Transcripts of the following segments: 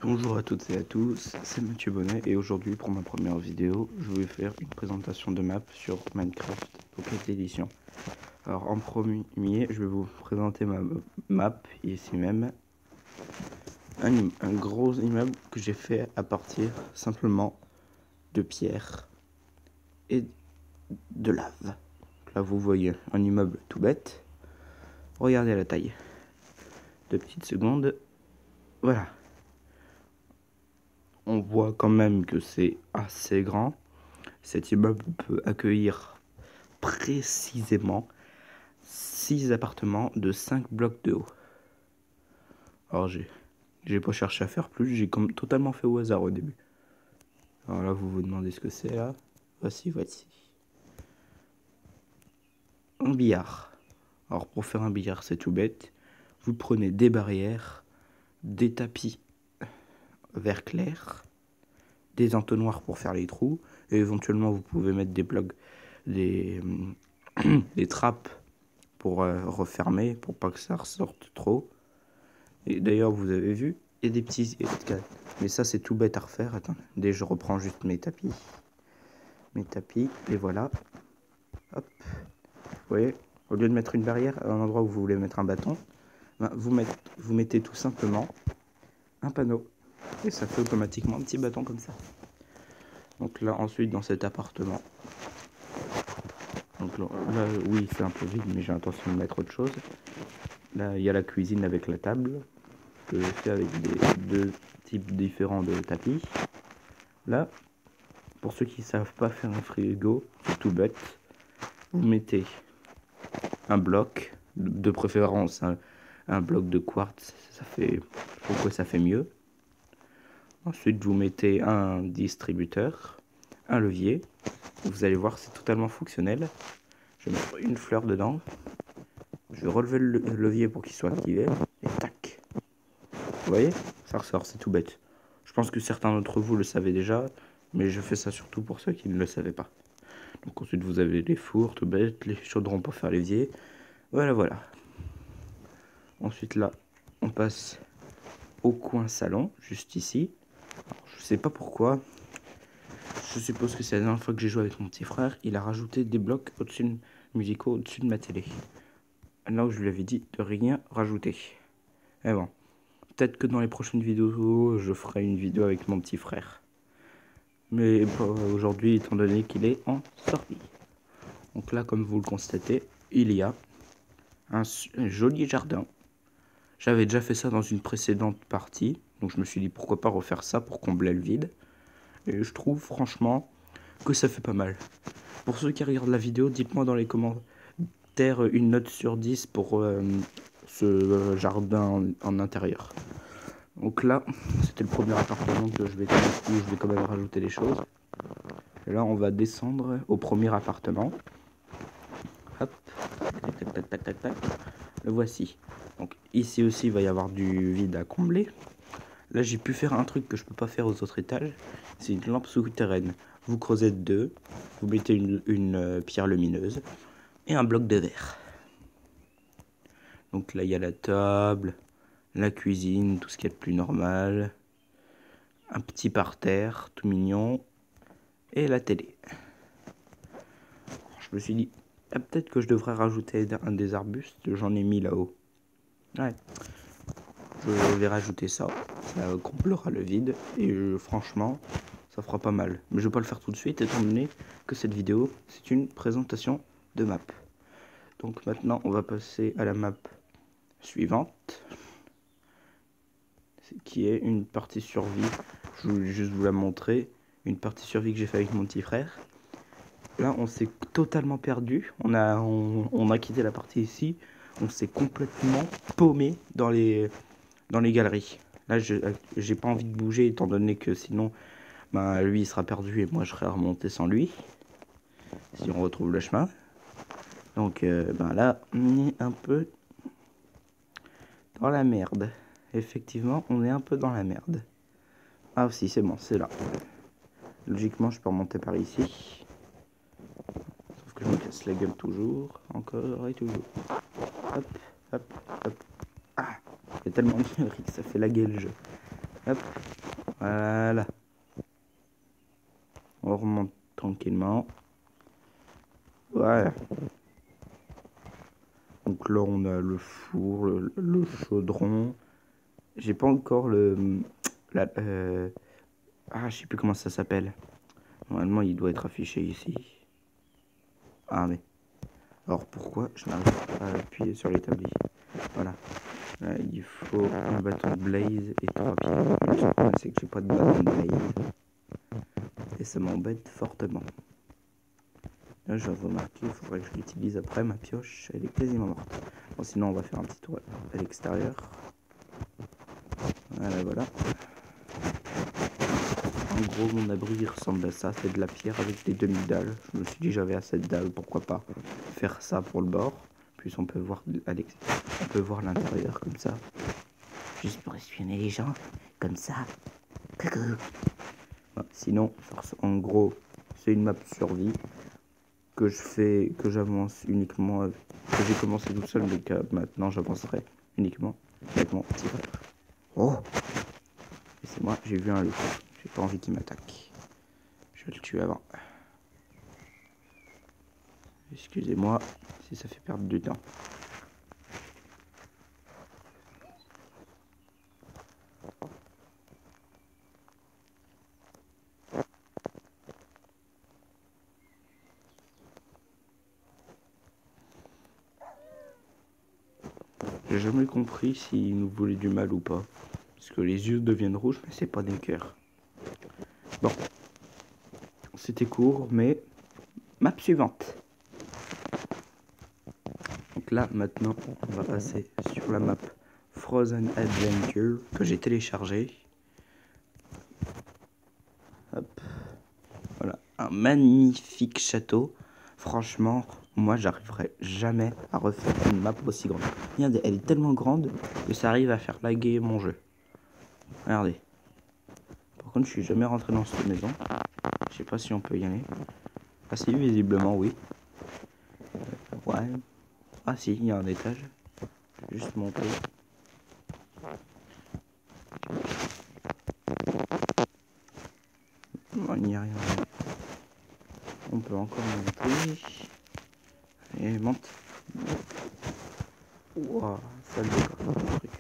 Bonjour à toutes et à tous, c'est Mathieu Bonnet et aujourd'hui pour ma première vidéo, je vais faire une présentation de map sur Minecraft Pocket Edition. Alors en premier, je vais vous présenter ma map ici même. Un gros immeuble que j'ai fait à partir simplement de pierre et de lave. Là vous voyez un immeuble tout bête. Regardez la taille. 2 petites secondes. Voilà. On voit quand même que c'est assez grand. Cet immeuble peut accueillir précisément 6 appartements de 5 blocs de haut. Alors j'ai pas cherché à faire plus, j'ai comme totalement fait au hasard au début. Alors là vous vous demandez ce que c'est là. Voici. Un billard. Alors pour faire un billard c'est tout bête. Vous prenez des barrières, des tapis vert clair, des entonnoirs pour faire les trous, et éventuellement vous pouvez mettre des blocs, des trappes pour refermer, pour pas que ça ressorte trop. Et d'ailleurs vous avez vu, il y a des petits escales. Mais ça c'est tout bête à refaire. Attendez, je reprends juste mes tapis, et voilà. Hop. Vous voyez, au lieu de mettre une barrière à un endroit où vous voulez mettre un bâton, ben, vous mettez tout simplement un panneau. Et ça fait automatiquement un petit bâton comme ça. Donc là ensuite dans cet appartement, donc là oui c'est un peu vide mais j'ai l'intention de mettre autre chose. Là il y a la cuisine avec la table, que j'ai fait avec deux types différents de tapis. Là, pour ceux qui ne savent pas faire un frigo, c'est tout bête. Vous mettez un bloc, de préférence un bloc de quartz, ça fait pourquoi ça fait mieux. Ensuite, vous mettez un distributeur, un levier. Vous allez voir, c'est totalement fonctionnel. Je vais mettre une fleur dedans. Je vais relever le levier pour qu'il soit activé. Et tac. Vous voyez, ça ressort, c'est tout bête. Je pense que certains d'entre vous le savaient déjà, mais je fais ça surtout pour ceux qui ne le savaient pas. Donc ensuite vous avez les fours tout bêtes, les chaudrons pour faire l'évier. Voilà. Ensuite là, on passe au coin salon, juste ici. Alors, je sais pas pourquoi. Je suppose que c'est la dernière fois que j'ai joué avec mon petit frère. Il a rajouté des blocs musicaux au-dessus de ma télé. Là où je lui avais dit de rien rajouter. Et bon. Peut-être que dans les prochaines vidéos, je ferai une vidéo avec mon petit frère. Mais aujourd'hui, étant donné qu'il est en sortie. Donc là, comme vous le constatez, il y a un joli jardin. J'avais déjà fait ça dans une précédente partie. Donc je me suis dit pourquoi pas refaire ça pour combler le vide. Et je trouve franchement que ça fait pas mal. Pour ceux qui regardent la vidéo, dites-moi dans les commentaires une note sur 10 pour ce jardin en intérieur. Donc là, c'était le premier appartement que je vais quand même rajouter des choses. Et là, on va descendre au premier appartement. Hop, tac. Le voici. Donc ici aussi, il va y avoir du vide à combler. Là, j'ai pu faire un truc que je peux pas faire aux autres étages. C'est une lampe souterraine. Vous creusez deux, vous mettez une pierre lumineuse et un bloc de verre. Donc là, il y a la table, la cuisine, tout ce qu'il y a de plus normal. Un petit parterre, tout mignon. Et la télé. Je me suis dit, ah, peut-être que je devrais rajouter un des arbustes. J'en ai mis là-haut. Ouais. Je vais rajouter ça. Ça comblera le vide. Et franchement, ça fera pas mal. Mais je vais pas le faire tout de suite, étant donné que cette vidéo, c'est une présentation de map. Donc maintenant, on va passer à la map suivante, qui est une partie survie. Je voulais juste vous la montrer. Une partie survie que j'ai fait avec mon petit frère. Là, on s'est totalement perdu. On a quitté la partie ici. On s'est complètement paumé dans les galeries. Là, j'ai pas envie de bouger, étant donné que sinon, ben, lui, il sera perdu et moi, je serai remonté sans lui. Si on retrouve le chemin. Donc, ben là, on est un peu dans la merde. Effectivement, on est un peu dans la merde. Ah, si, c'est bon, c'est là. Logiquement, je peux remonter par ici. Sauf que je me casse la gueule toujours, encore et toujours. Hop. Ah, il y a tellement de galeries que ça fait laguer le jeu. Hop, voilà. On remonte tranquillement. Voilà. Donc là, on a le four, le chaudron. J'ai pas encore Ah, je sais plus comment ça s'appelle. Normalement, il doit être affiché ici. Ah, mais... Alors, pourquoi je n'arrive pas à appuyer sur l'établi? Voilà. Là, il faut un bâton de blaze et 3 pieds. Le seul problème, c'est que j'ai pas de bâton de blaze. Et ça m'embête fortement. Là, je viens de remarquer, il faudrait que je l'utilise après. Ma pioche, elle est quasiment morte. Bon, sinon, on va faire un petit tour à l'extérieur. Voilà, voilà. En gros, mon abri ressemble à ça. C'est de la pierre avec des demi-dalles. Je me suis dit, j'avais assez de dalles, pourquoi pas faire ça pour le bord. Puis on peut voir on peut voir l'intérieur comme ça. Juste pour espionner les gens, comme ça. Coucou. Bon, sinon, en gros, c'est une map survie que j'avance uniquement, que j'ai commencé tout seul, mais que maintenant j'avancerai uniquement avec mon petit frère. Oh! Et c'est moi, j'ai vu un loup. J'ai pas envie qu'il m'attaque. Je vais le tuer avant. Excusez-moi si ça fait perdre du temps. J'ai jamais compris s'il nous voulait du mal ou pas. Parce que les yeux deviennent rouges, mais c'est pas des cœurs. Bon. C'était court, mais... Map suivante. Donc là, maintenant, on va passer sur la map Frozen Adventure que j'ai téléchargée. Hop. Voilà, un magnifique château. Franchement, moi, j'arriverai jamais à refaire une map aussi grande. Regardez, elle est tellement grande que ça arrive à faire laguer mon jeu. Regardez. Par contre, je suis jamais rentré dans cette maison. Je sais pas si on peut y aller. Ah si, visiblement, oui. Ouais. Ah si, il y a un étage. Je vais juste monter. Non, il n'y a rien. On peut encore monter. Et monte. Ouah, salle de coffre, truc.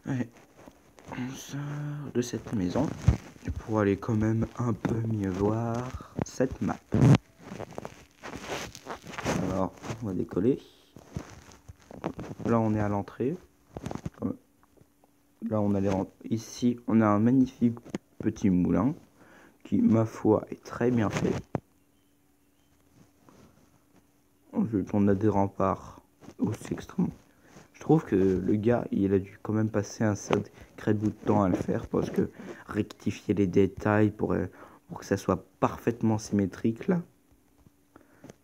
Allez, on sort de cette maison pour aller quand même un peu mieux voir cette map. Alors, on va décoller. Là, on est à l'entrée. Là, on a ici, on a un magnifique petit moulin qui, ma foi, est très bien fait. On a des remparts aussi extrêmement. Je trouve que le gars, il a dû quand même passer un sacré bout de temps à le faire parce que rectifier les détails pour que ça soit parfaitement symétrique là,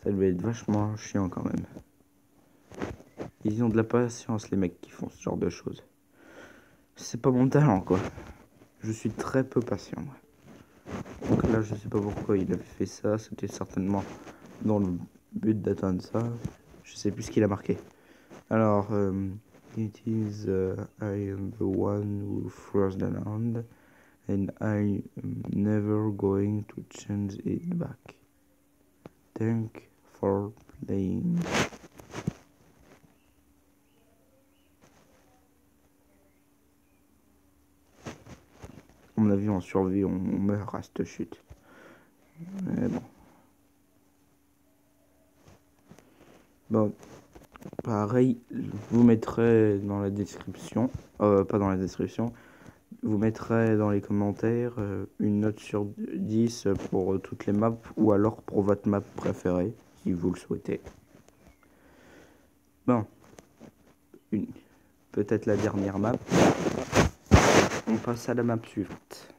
ça devait être vachement chiant quand même. Ils ont de la patience les mecs qui font ce genre de choses. C'est pas mon talent quoi. Je suis très peu patient. Moi. Donc là, je sais pas pourquoi il avait fait ça. C'était certainement dans le but d'atteindre ça. Je sais plus ce qu'il a marqué. Alors, it is I am the one who throws the land, and I am never going to change it back. Thank for playing. À mon avis, on survit, on meurt à cette chute. Mais bon. Bon. Pareil, vous mettrez dans la description, pas dans la description, vous mettrez dans les commentaires une note sur 10 pour toutes les maps ou alors pour votre map préférée, si vous le souhaitez. Bon, peut-être la dernière map. On passe à la map suivante.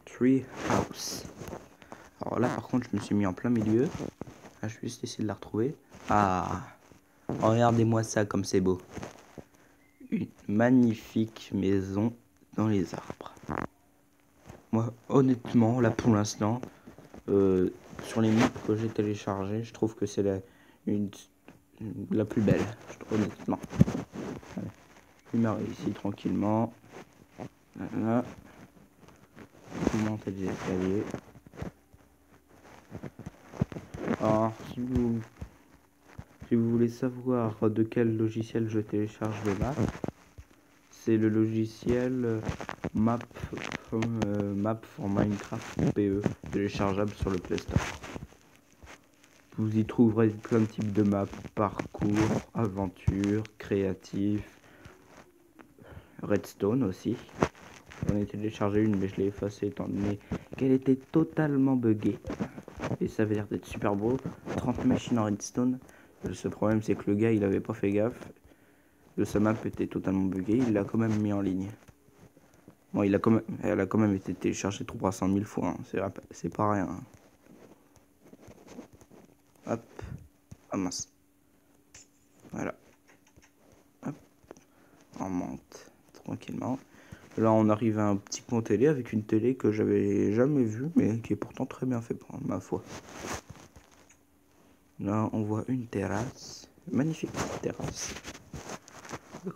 Tree House. Alors là, par contre, je me suis mis en plein milieu. Ah, je vais juste essayer de la retrouver. Ah, regardez-moi ça comme c'est beau. Une magnifique maison dans les arbres. moi, honnêtement, là pour l'instant, sur les maps que j'ai téléchargées, je trouve que c'est la plus belle, honnêtement. Allez. Je vais ici tranquillement. Là. Monter des escaliers. Alors, si vous voulez savoir de quel logiciel je télécharge les maps, c'est le logiciel Map for Minecraft PE, téléchargeable sur le Play Store. Vous y trouverez plein de types de maps, parcours, aventure, créatif, redstone aussi. J'en ai téléchargé une mais je l'ai effacée étant donné qu'elle était totalement buggée. Et ça avait l'air d'être super beau. 30 machines en redstone. Le seul problème c'est que le gars il avait pas fait gaffe. Sa map était totalement buggée, il l'a quand même mis en ligne. Bon, elle a quand même été téléchargée 300 000 fois, hein. C'est pas rien. Hein. Hop. Ah mince. Voilà. Hop. On monte tranquillement. Là, on arrive à un petit pont télé avec une télé que j'avais jamais vue, mais qui est pourtant très bien fait, pour ma foi. Là, on voit une terrasse. Magnifique terrasse.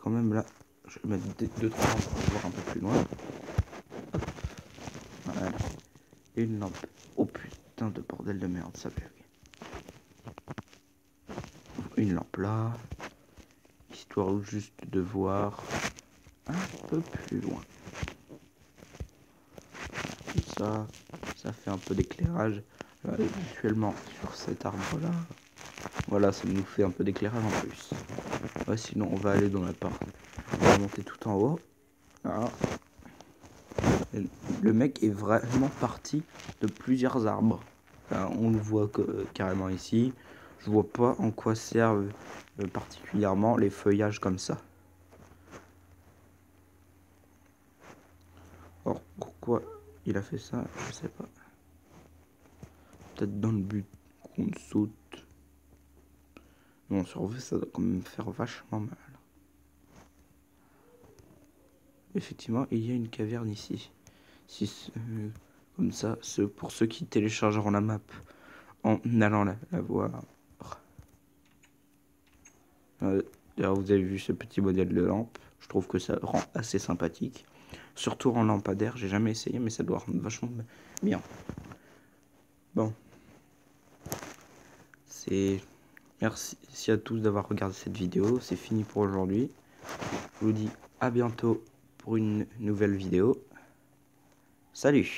Quand même, là, je vais mettre 2-3 lampes pour voir un peu plus loin. Hop. Voilà. Une lampe. Oh putain de bordel de merde, ça bug. Une lampe là. Histoire juste de voir un peu plus loin. Ça fait un peu d'éclairage. Actuellement sur cet arbre là. Voilà, ça nous fait un peu d'éclairage en plus. Ouais, sinon on va aller dans la part. On va monter tout en haut. Là. Le mec est vraiment parti de plusieurs arbres. Là, on le voit carrément ici. Je vois pas en quoi servent particulièrement les feuillages comme ça. Alors pourquoi il a fait ça, je sais pas. Peut-être dans le but qu'on saute. Bon, sur V, ça doit quand même faire vachement mal. Effectivement, il y a une caverne ici. Comme ça, pour ceux qui téléchargeront la map en allant la voir. D'ailleurs, vous avez vu ce petit modèle de lampe. Je trouve que ça rend assez sympathique. Surtout en lampadaire, j'ai jamais essayé, mais ça doit rendre vachement bien. Bon. Merci à tous d'avoir regardé cette vidéo. C'est fini pour aujourd'hui. Je vous dis à bientôt pour une nouvelle vidéo. Salut!